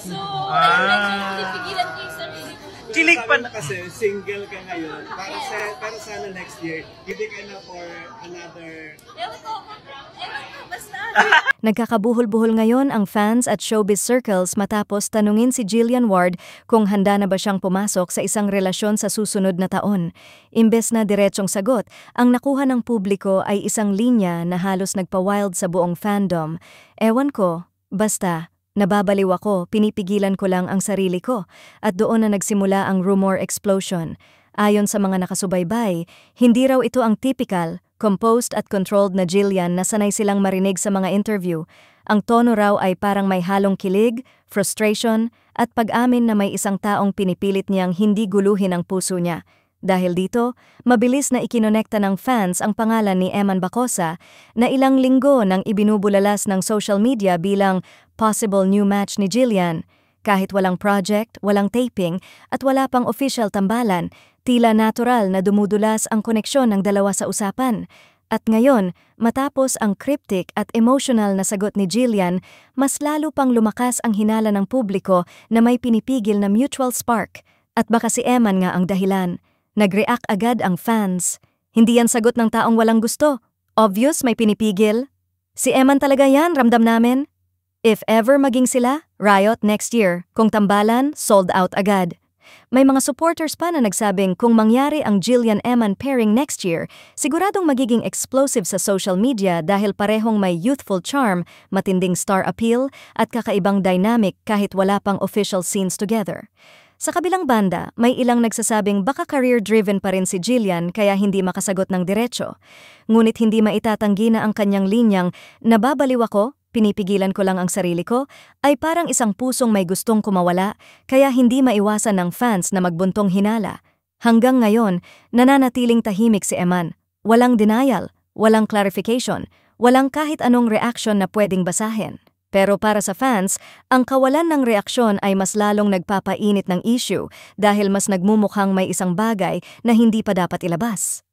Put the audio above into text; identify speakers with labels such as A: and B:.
A: So, ayun, medyo pinipigilan ko yung sarili ko.
B: Kilig pa na
C: kasi single ka ngayon. Pero sana next year, hindi ka na for another...
A: Ewan ko, basta.
D: Nagkakabuhol-buhol ngayon ang fans at showbiz circles matapos tanungin si Jillian Ward kung handa na ba siyang pumasok sa isang relasyon sa susunod na taon. Imbes na diretsong sagot, ang nakuha ng publiko ay isang linya na halos nagpa-wild sa buong fandom. Ewan ko, basta, nababaliw ako, pinipigilan ko lang ang sarili ko, at doon na nagsimula ang rumor explosion. Ayon sa mga nakasubaybay, hindi raw ito ang typical, composed at controlled na Jillian na sanay silang marinig sa mga interview. Ang tono raw ay parang may halong kilig, frustration, at pag-amin na may isang taong pinipilit niyang hindi guluhin ang puso niya. Dahil dito, mabilis na ikinonekta ng fans ang pangalan ni Eman Bacosa na ilang linggo nang ibinubulalas ng social media bilang possible new match ni Jillian. Kahit walang project, walang taping, at wala pang official tambalan, tila natural na dumudulas ang koneksyon ng dalawa sa usapan. At ngayon, matapos ang cryptic at emotional na sagot ni Jillian, mas lalo pang lumakas ang hinala ng publiko na may pinipigil na mutual spark. At baka si Eman nga ang dahilan. Nag-react agad ang fans. Hindi yan sagot ng taong walang gusto. Obvious may pinipigil. Si Eman talaga yan, ramdam namin. If ever maging sila, riot next year. Kung tambalan, sold out agad. May mga supporters pa na nagsabing kung mangyari ang Jillian-Eman pairing next year, siguradong magiging explosive sa social media dahil parehong may youthful charm, matinding star appeal, at kakaibang dynamic kahit wala pang official scenes together. Sa kabilang banda, may ilang nagsasabing baka career-driven pa rin si Jillian kaya hindi makasagot ng diretso. Ngunit hindi maitatanggi na ang kanyang linyang, nababaliw ako, pinipigilan ko lang ang sarili ko, ay parang isang pusong may gustong kumawala, kaya hindi maiwasan ng fans na magbuntong hinala. Hanggang ngayon, nananatiling tahimik si Eman. Walang denial, walang clarification, walang kahit anong reaction na pwedeng basahin. Pero para sa fans, ang kawalan ng reaksyon ay mas lalong nagpapainit ng issue dahil mas nagmumukhang may isang bagay na hindi pa dapat ilabas.